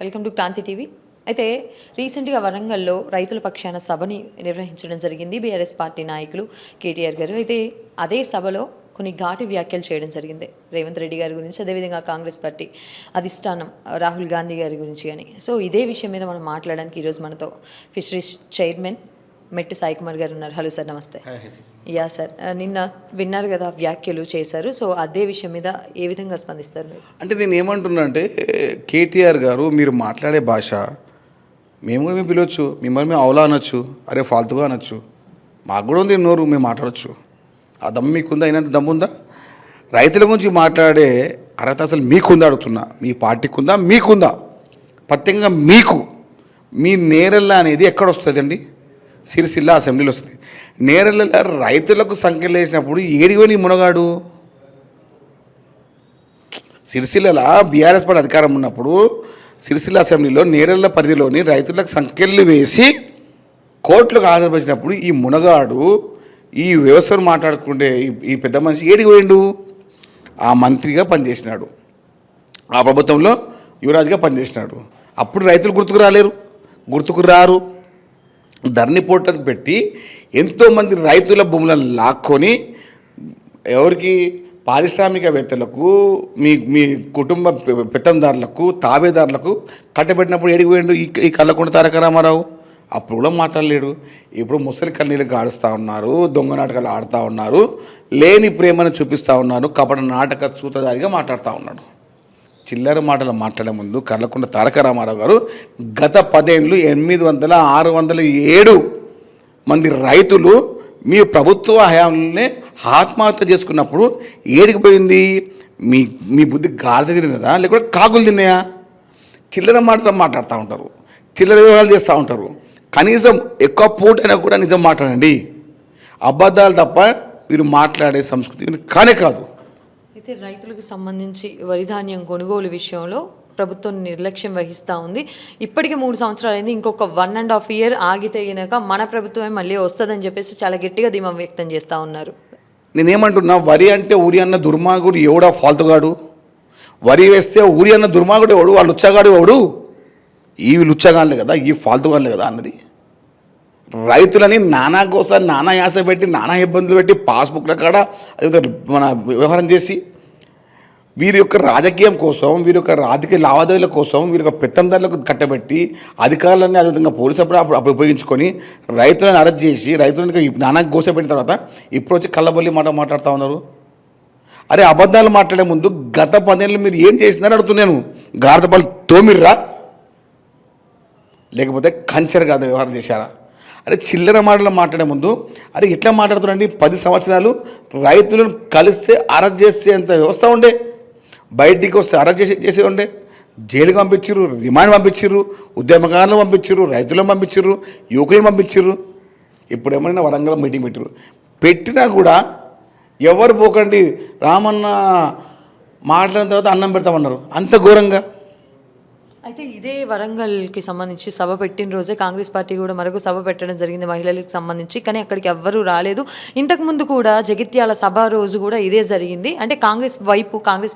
Welcome to Kranti TV. అయితే రీసెంట్గా వరంగల్లో రైతుల పక్షాన సభని నిర్వహించడం జరిగింది బీఆర్ఎస్ పార్టీ నాయకులు కేటీఆర్ గారు. అయితే అదే సభలో కొన్ని ఘాటు వ్యాఖ్యలు చేయడం జరిగింది రేవంత్ రెడ్డి గారి గురించి, అదేవిధంగా కాంగ్రెస్ పార్టీ అధిష్టానం రాహుల్ గాంధీ గారి గురించి కానీ. సో ఇదే విషయం మీద మనం మాట్లాడడానికి ఈరోజు మనతో ఫిషరీస్ చైర్మన్ మెట్టు సాయి కుమార్ గారు ఉన్నారు. హలో సార్, నమస్తే. యా సార్, నిన్న విన్నారు కదా వ్యాఖ్యలు చేశారు. సో అదే విషయం మీద ఏ విధంగా స్పందిస్తారు మీరు? అంటే నేను ఏమంటున్నా అంటే కేటీఆర్ గారు మీరు మాట్లాడే భాష మేము కూడా మేము పిలవచ్చు, మిమ్మల్ని మేము అవులా అనొచ్చు, అరే ఫాల్తుగా అనొచ్చు, మాకు కూడా ఉంది నోరు, మేము మాట్లాడచ్చు. ఆ దమ్ము మీకుందా? అయినంత దమ్ము ఉందా? రైతుల గురించి మాట్లాడే అర్హత అసలు మీకుందా అడుగుతున్నా. మీ పార్టీకి ఉందా? మీకుందా? ప్రత్యేకంగా మీకు మీ నేరెళ్ళ అనేది ఎక్కడ వస్తుంది అండి? సిరిసిల్ల అసెంబ్లీలో వస్తుంది. నేరెళ్ళ రైతులకు సంఖ్యలు వేసినప్పుడు ఏడిపోయి నీ మునగాడు? సిరిసిల్ల బీఆర్ఎస్ పార్టీ అధికారం ఉన్నప్పుడు సిరిసిల్ల అసెంబ్లీలో నేరెళ్ళ పరిధిలోని రైతులకు సంఖ్యలు వేసి కోర్టులకు హాజరుపరిచినప్పుడు ఈ మునగాడు ఈ వ్యవస్థను మాట్లాడుకుంటే ఈ పెద్ద మనిషి ఏడికి పోయిండు? ఆ మంత్రిగా పనిచేసినాడు, ఆ ప్రభుత్వంలో యువరాజుగా పనిచేసినాడు. అప్పుడు రైతులు గుర్తుకు రారు. ధరణి పోర్టల్కి పెట్టి ఎంతోమంది రైతుల భూములను లాక్కొని ఎవరికి పారిశ్రామికవేత్తలకు మీ కుటుంబ పెత్తందారులకు తాబేదారులకు కట్టబెట్టినప్పుడు ఏడికి పోయిండు ఈ కళ్ళకుంట తారక రామారావు? అప్పుడు కూడా మాట్లాడలేడు. ఇప్పుడు ముసలి కన్నీళ్ళకి ఆడుస్తూ ఉన్నారు, దొంగ నాటకాలు ఆడుతూ ఉన్నారు, లేని ప్రేమను చూపిస్తూ ఉన్నారు, కపట నాటక సూతదారిగా మాట్లాడుతూ ఉన్నాడు. చిల్లర మాటలు మాట్లాడే ముందు కళ్ళకుంట తారక రామారావు గారు గత 10 ఏళ్ళు 607 మంది రైతులు మీ ప్రభుత్వ హయాంలోనే ఆత్మహత్య చేసుకున్నప్పుడు ఏడికి పోయింది? మీ బుద్ధి గాడిద తిన్నదా లేకపోతే కాకులు తిన్నాయా? చిల్లర మాటలు మాట్లాడుతూ ఉంటారు, చిల్లర వ్యవహారాలు చేస్తూ ఉంటారు. కనీసం ఎక్కువ పూటైనా కూడా నిజం మాట్లాడండి. అబద్ధాలు తప్ప మీరు మాట్లాడే సంస్కృతి కానే కాదు. అయితే రైతులకు సంబంధించి వరి ధాన్యం కొనుగోలు విషయంలో ప్రభుత్వం నిర్లక్ష్యం వహిస్తూ ఉంది. ఇప్పటికీ 3 సంవత్సరాలు అయింది. ఇంకొక 1.5 year ఆగితే గనక మన ప్రభుత్వమే మళ్ళీ వస్తుందని చెప్పేసి చాలా గట్టిగా ధీమా వ్యక్తం చేస్తూ ఉన్నారు. నేనేమంటున్నా, వరి అంటే ఊరి అన్న దుర్మార్గుడు ఎవడా ఫాల్తుగాడు? వరి వేస్తే ఊరి అన్న దుర్మార్గుడు ఎవడు? వాళ్ళు లుచ్చగాడు ఎవడు? ఈ లుచ్చగాళ్ళే కదా, ఈ ఫాల్తుగాళ్ళే కదా అన్నది. రైతులని నానా కోసం నానా యాస పెట్టి నానా ఇబ్బందులు పెట్టి పాస్బుక్ల కాడ అది మన వ్యవహారం చేసి వీరి యొక్క రాజకీయం కోసం, వీరి యొక్క రాజకీయ లావాదేవీల కోసం, వీరి యొక్క పెత్తందారులకు కట్టబెట్టి అధికారులన్నీ అదేవిధంగా పోలీసు అప్పుడు ఉపయోగించుకొని రైతులను అరెస్ట్ చేసి రైతులకు నానా గోసపెట్టిన తర్వాత ఇప్పుడు వచ్చి కళ్ళబొల్లి మాట్లాడుతూ ఉన్నారు. అరే అబద్ధాలు మాట్లాడే ముందు గత 10 ఏళ్ళు మీరు ఏం చేసినారని అడుగుతున్నాను. గారదపాలు తోమిర్రా లేకపోతే కంచెర గారద వ్యవహారం చేశారా? అరే చిల్లర మాటలు మాట్లాడే ముందు అరే ఎట్లా మాట్లాడుతున్నాండి? 10 సంవత్సరాలు రైతులను కలిస్తే అరెస్ట్ చేసేంత వ్యవస్థ ఉండే, బయటికి వస్తే అరెస్ట్ చేసే ఉండే, జైలుకి పంపించారు, రిమాండ్ పంపించారు, ఉద్యమకారులను పంపించారు, రైతులను పంపించారు, యువకులను పంపించారు. ఇప్పుడు ఏమైనా వరంగల్ మీటింగ్ పెట్టినా కూడా ఎవరు పోకండి, రామన్న మాట్లాడిన తర్వాత అన్నం పెడతామన్నారు. అంత ఘోరంగా. అయితే ఇదే వరంగల్కి సంబంధించి సభ పెట్టిన రోజే కాంగ్రెస్ పార్టీ కూడా మరొక సభ పెట్టడం జరిగింది మహిళలకు సంబంధించి. కానీ అక్కడికి ఎవ్వరూ రాలేదు. ఇంతకుముందు కూడా జగిత్యాల సభ రోజు కూడా ఇదే జరిగింది. అంటే కాంగ్రెస్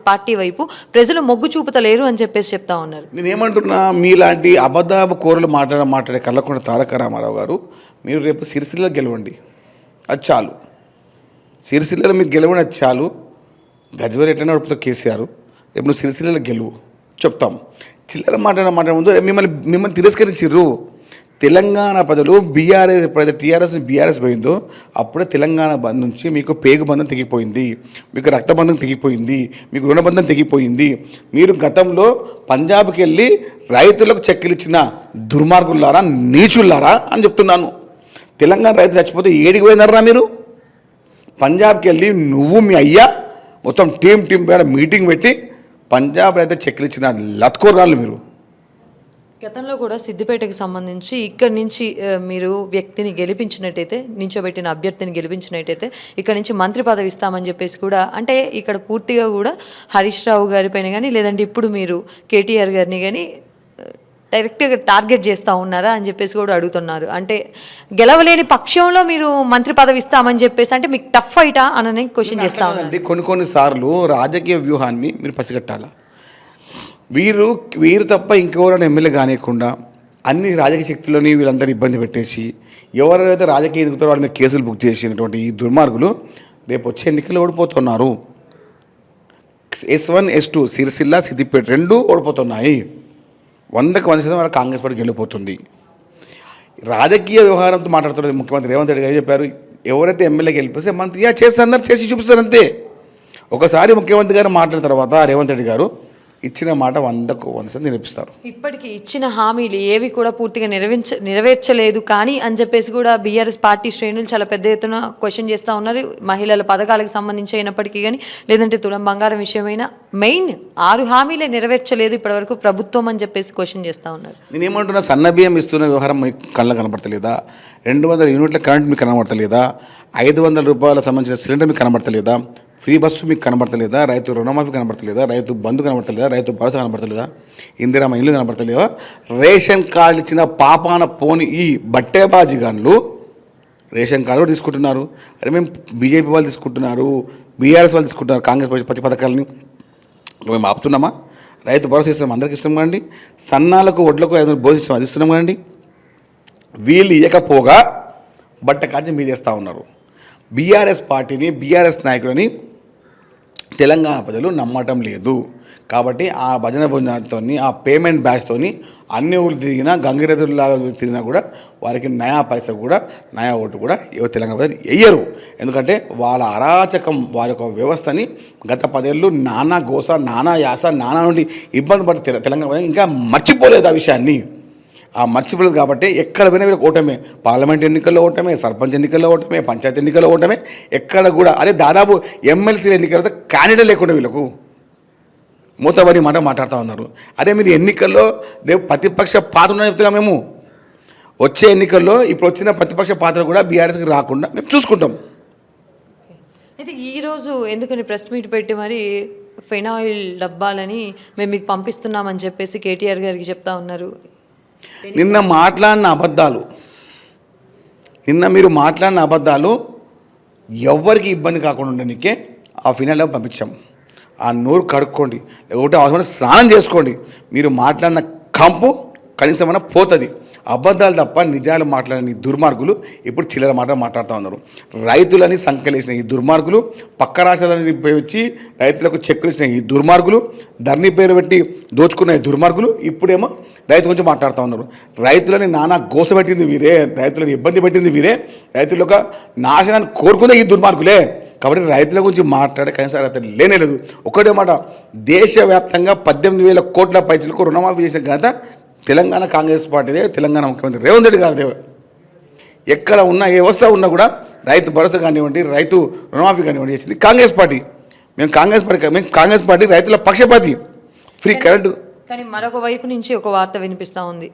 పార్టీ వైపు ప్రజలు మొగ్గు చూపుతలేరు అని చెప్పేసి చెప్తా ఉన్నారు. నేనేమంటున్నా, మీలాంటి అబద్ధాపు కూరలు మాట్లాడే కళ్ళకుంట తారక రామారావు గారు, మీరు రేపు సిరిసిల్ల గెలవండి, అది చాలు. సిరిసిల్లలో మీరు గెలవండి, అది చాలు. గజ్వేల్ ఎట్లనే నడుపుతావు కేసీఆర్, రేపు నువ్వు సిరిసిల్లలో గెలువు చెప్తాం. చిల్లర మాట్లాడే ముందు మిమ్మల్ని తిరస్కరించారు. తెలంగాణ ప్రజలు టీఆర్ఎస్ బీఆర్ఎస్ పోయిందో అప్పుడే తెలంగాణ బంధం నుంచి మీకు పేగు బంధం తెగిపోయింది, మీకు రక్తబంధం తెగిపోయింది, మీకు రుణబంధం తెగిపోయింది. మీరు గతంలో పంజాబ్కి వెళ్ళి రైతులకు చెక్కులు ఇచ్చిన దుర్మార్గులారా, నీచులారా అని చెప్తున్నాను. తెలంగాణ రైతు చచ్చిపోతే ఏడికి పోయినారా మీరు? పంజాబ్కి వెళ్ళి నువ్వు మీ అయ్యా మొత్తం టీం పేడ మీటింగ్ పెట్టి పంజాబ్ అయితే చెక్కులు ఇచ్చిన లత్కోరాళ్ళు మీరు. గతంలో కూడా సిద్దిపేటకి సంబంధించి ఇక్కడి నుంచి మీరు వ్యక్తిని గెలిపించినట్టయితే, నించోబెట్టిన అభ్యర్థిని గెలిపించినట్టయితే ఇక్కడ నుంచి మంత్రి పదవి ఇస్తామని చెప్పేసి కూడా, అంటే ఇక్కడ పూర్తిగా కూడా హరీష్ రావు గారిపైన కానీ లేదంటే ఇప్పుడు మీరు కేటీఆర్ గారిని కానీ డైరెక్ట్గా టార్గెట్ చేస్తూ ఉన్నారా అని చెప్పేసి కూడా అడుగుతున్నారు. అంటే గెలవలేని పక్షంలో మీరు మంత్రి పదవి ఇస్తామని చెప్పేసి అంటే మీకు టఫ్ ఫైటా అని క్వశ్చన్ చేస్తా ఉన్నాను. కొన్నిసార్లు రాజకీయ వ్యూహాన్ని మీరు పసిగట్టాలా. వీరు తప్ప ఇంకెవరైనా ఎమ్మెల్యే కానియకుండా అన్ని రాజకీయ శక్తులని వీళ్ళందరూ ఇబ్బంది పెట్టేసి ఎవరైతే రాజకీయ ఎదుగుతారో వాళ్ళ మీద కేసులు బుక్ చేసినటువంటి ఈ దుర్మార్గులు రేపు వచ్చే ఎన్నికల్లో ఓడిపోతున్నారు. S1 S2 సిరిసిల్ల సిద్దిపేట రెండు ఓడిపోతున్నాయి. 100% వాళ్ళ కాంగ్రెస్ పార్టీ గెలిపోతుంది. రాజకీయ వ్యవహారంతో మాట్లాడుతున్నారు ముఖ్యమంత్రి రేవంత్ రెడ్డి గారు చెప్పారు, ఎవరైతే ఎమ్మెల్యే గెలిపిస్తే మంత్రి చేస్తారు చేసి చూపిస్తారు అంతే. ఒకసారి ముఖ్యమంత్రి గారు మాట్లాడిన తర్వాత రేవంత్ రెడ్డి గారు ఇచ్చిన మాట 100% నిరూపిస్తారు. ఇప్పటికి ఇచ్చిన హామీలు ఏవి కూడా పూర్తిగా నెరవేర్చలేదు కానీ అని చెప్పేసి కూడా బీఆర్ఎస్ పార్టీ శ్రేణులు చాలా పెద్ద ఎత్తున క్వశ్చన్ చేస్తూ ఉన్నారు. మహిళల పథకాలకు సంబంధించి అయినప్పటికీ కానీ లేదంటే తులం బంగారం విషయమైనా మెయిన్ 6 హామీలే నెరవేర్చలేదు ఇప్పటివరకు ప్రభుత్వం అని చెప్పేసి క్వశ్చన్ చేస్తూ ఉన్నారు. నేనేమంటున్నా, సన్న బియ్యం ఇస్తున్న వ్యవహారం మీకు కళ్ళ కనబడతలేదా? 200 యూనిట్ల కరెంట్ మీకు కనబడతలేదా? 500 రూపాయల సంబంధించిన సిలిండర్ మీకు కనబడతలేదా? ఫ్రీ బస్సు మీకు కనబడతలేదా? రైతు రుణమాఫీ కనబడతలేదా? రైతు బంధు కనబడతలేదా? రైతు భరోసా కనబడతలేదా? ఇందిరామ ఇల్లు కనబడతలేదా? రేషన్ కార్డు ఇచ్చిన పాపాన పోని ఈ బట్టేబాజీ గన్లు రేషన్ కార్డు కూడా తీసుకుంటున్నారు. అరే మేము బీజేపీ వాళ్ళు తీసుకుంటున్నారు, బీఆర్ఎస్ వాళ్ళు తీసుకుంటున్నారు కాంగ్రెస్ ప్రతి పథకాలని మేము ఆపుతున్నామా? రైతు భరోసా ఇస్తున్నాం, అందరికీ ఇస్తున్నాం కదండి. సన్నాలకు వడ్లకు 500 భోజనం అది ఇస్తున్నాం కదండి. వీళ్ళు ఇవ్వకపోగా బట్ట కార్డు మీద చేస్తూ ఉన్నారు. బీఆర్ఎస్ పార్టీని, బీఆర్ఎస్ నాయకులని తెలంగాణ ప్రజలు నమ్మటం లేదు. కాబట్టి ఆ భజన భోజనంతో, ఆ పేమెంట్ బ్యాచ్తో అన్ని ఊళ్ళు తిరిగినా, గంగిరెద్దులాగా తిరిగినా కూడా వారికి నయా పైసా కూడా, నయా ఓటు కూడా తెలంగాణ ప్రజలు వేయరు. ఎందుకంటే వాళ్ళ అరాచకం, వారి యొక్క వ్యవస్థని గత 10 ఏళ్ళు నానా గోస, నానా యాస, నానా నుండి ఇబ్బంది పడి తెలంగాణ ప్రజలు ఇంకా మర్చిపోలేదు ఆ విషయాన్ని. ఆ మర్చిపోలేదు కాబట్టి ఎక్కడ పోయినా వీళ్ళకి ఓటమే. పార్లమెంట్ ఎన్నికల్లో ఓటమే, సర్పంచ్ ఎన్నికల్లో ఓటమే, పంచాయతీ ఎన్నికల్లో ఓటమే. ఎక్కడ కూడా అదే దాదాపు ఎమ్మెల్సీ ఎన్నికలతో క్యాండిడేట్ లేకుండా వీళ్ళకు మూతబడి మాట మాట్లాడుతూ ఉన్నారు. అదే మీరు ఎన్నికల్లో రేపు ప్రతిపక్ష పాత్ర ఉందని చెప్తున్నాం మేము. వచ్చే ఎన్నికల్లో ఇప్పుడు వచ్చిన ప్రతిపక్ష పాత్ర కూడా బీఆర్ఎస్కి రాకుండా మేము చూసుకుంటాం. అయితే ఈరోజు ఎందుకని ప్రెస్ మీట్ పెట్టి మరి ఫెనాయిల్ డబ్బాలని మేము మీకు పంపిస్తున్నామని చెప్పేసి కేటీఆర్ గారికి చెప్తా ఉన్నారు. నిన్న మీరు మాట్లాడిన అబద్ధాలు ఎవరికి ఇబ్బంది కాకుండా ఉండడానికే ఆ ఫినాయిల్ డబ్బా పంపించాం. ఆ నోరు కడుక్కోండి, లేకపోతే అవసరమైన స్నానం చేసుకోండి. మీరు మాట్లాడిన కంపు కనీసం ఏమైనా పోతుంది. అబద్ధాలు తప్ప నిజాలు మాట్లాడిన ఈ దుర్మార్గులు ఇప్పుడు చిల్లర మాట్లాడుతూ ఉన్నారు. రైతులని సంకలేసిన ఈ దుర్మార్గులు, పక్క రాష్ట్రాలని వచ్చి రైతులకు చెక్కులు ఇచ్చిన ఈ దుర్మార్గులు, ధరణి పేరు పెట్టి దోచుకున్న ఈ దుర్మార్గులు ఇప్పుడేమో రైతు గురించి మాట్లాడుతూ ఉన్నారు. రైతులని నానా గోస పెట్టింది వీరే, రైతులను ఇబ్బంది పెట్టింది వీరే, రైతుల యొక్క నాశనాన్ని కోరుకునే ఈ దుర్మార్గులే. కాబట్టి రైతుల గురించి మాట్లాడే కనీసం అర్హత లేనేలేదు. ఒకటే మాట, దేశవ్యాప్తంగా 18,000 కోట్ల పైసలకు రుణమాఫీ చేసిన ఘనత తెలంగాణ కాంగ్రెస్ పార్టీదే, తెలంగాణ ముఖ్యమంత్రి రేవంత్ రెడ్డి గారిదే. ఎక్కడ ఉన్న ఏ వ్యవస్థ ఉన్నా కూడా రైతు భరోసా కానివ్వండి, రైతు రుణమాఫీ కానివ్వండి చేసింది కాంగ్రెస్ పార్టీ. మేము కాంగ్రెస్ పార్టీ రైతుల పక్షపాతి. Free current. కానీ మరొక వైపు నుంచి ఒక వార్త వినిపిస్తూ ఉంది.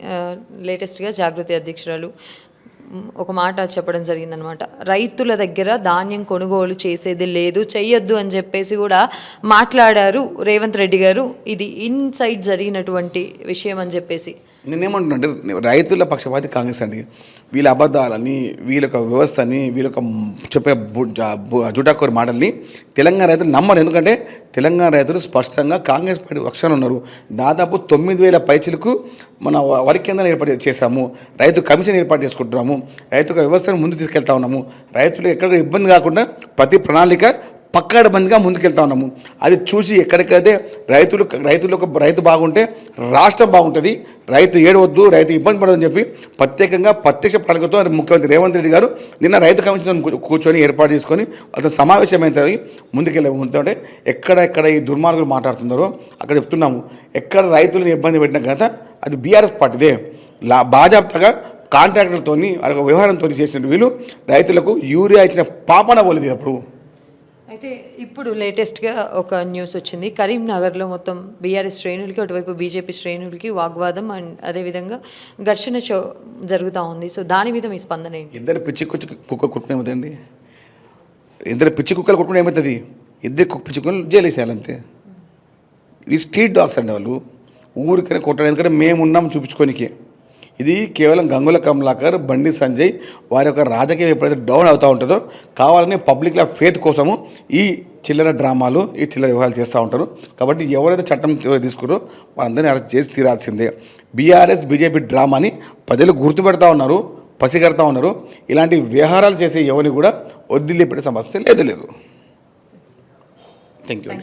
లేటెస్ట్గా జాగృతి అధ్యక్షురాలు ఒక మాట చెప్పడం జరిగిందనమాట. రైతుల దగ్గర ధాన్యం కొనుగోలు చేసేది లేదు, చెయ్యొద్దు అని చెప్పేసి కూడా మాట్లాడారు రేవంత్ రెడ్డి గారు. ఇది ఇన్సైడ్ జరిగినటువంటి విషయం అని చెప్పేసి. నేనేమంటున్నానంటే, రైతుల పక్షపాతి కాంగ్రెస్ అండి. వీళ్ళ అబద్ధాలని, వీళ్ళ యొక్క వ్యవస్థని, వీళ్ళ యొక్క చెప్పే జుటాకోరి మాటల్ని తెలంగాణ రైతులు నమ్మరు. ఎందుకంటే తెలంగాణ రైతులు స్పష్టంగా కాంగ్రెస్ పార్టీ పక్షాన ఉన్నారు. దాదాపు 9,000 పైచలకు మన వరి కేంద్రాన్ని ఏర్పాటు చేశాము, రైతు కమిషన్ ఏర్పాటు చేసుకుంటున్నాము, రైతు వ్యవస్థను ముందు తీసుకెళ్తా ఉన్నాము. రైతులు ఎక్కడ ఇబ్బంది కాకుండా ప్రతి ప్రణాళిక పక్కడబందిగా ముందుకెళ్తా ఉన్నాము. అది చూసి ఎక్కడికైతే రైతు బాగుంటే రాష్ట్రం బాగుంటుంది, రైతు ఏడవద్దు, రైతు ఇబ్బంది పడదని చెప్పి ప్రత్యక్ష ప్రణాళికతో ముఖ్యమంత్రి రేవంత్ రెడ్డి గారు నిన్న రైతు కమిషన్ కూర్చొని ఏర్పాటు చేసుకొని అతను సమావేశమైన ముందుకెళ్ళే ఎక్కడ ఈ దుర్మార్గులు మాట్లాడుతున్నారో అక్కడ చెప్తున్నాము. ఎక్కడ రైతులను ఇబ్బంది పెట్టిన ఘనత అది బీఆర్ఎస్ పార్టీదే. బాజాప్తగా కాంట్రాక్టర్తో వ్యవహారంతో చేసిన వీళ్ళు రైతులకు యూరియా ఇచ్చిన పాపన పోలేదు. అప్పుడు అయితే ఇప్పుడు లేటెస్ట్గా ఒక న్యూస్ వచ్చింది. కరీంనగర్లో మొత్తం బీఆర్ఎస్ శ్రేణులకి, అటువైపు బీజేపీ శ్రేణులకి వాగ్వాదం అండ్ అదేవిధంగా ఘర్షణ జరుగుతూ ఉంది. సో దాని మీద మీ స్పందన ఏంటి? ఇద్దరు పిచ్చి కుక్క కుట్టుకుని ఏమవుతుందండి? ఇద్దరు పిచ్చి కుక్కలు కుట్టుకుని ఏమవుతుంది? ఇద్దరు పిచ్చి కుక్కలు జైలు వేసేయాలంతే. ఈ స్ట్రీట్ డాగ్స్ అండి వాళ్ళు. ఊరికనే కొట్టడం. ఎందుకంటే మేమున్నాం చూపించుకోనికి. ఇది కేవలం గంగుల కమలాకర్, బండి సంజయ్ వారి యొక్క రాజకీయం ఎప్పుడైతే డౌన్ అవుతూ ఉంటుందో కావాలని పబ్లిక్ల ఫేత్ కోసము ఈ చిల్లర డ్రామాలు, ఈ చిల్లర వ్యవహారాలు చేస్తూ ఉంటారు. కాబట్టి ఎవరైతే చట్టం తీసుకురో వాళ్ళందరినీ అరెస్ట్ చేసి తీరాల్సిందే. బీఆర్ఎస్ బీజేపీ డ్రామాని ప్రజలు గుర్తుపెడతా ఉన్నారు, పసిగడతా ఉన్నారు. ఇలాంటి వ్యవహారాలు చేసే ఎవరిని కూడా వదిలిపెట్టే సమస్య లేదు. Thank you.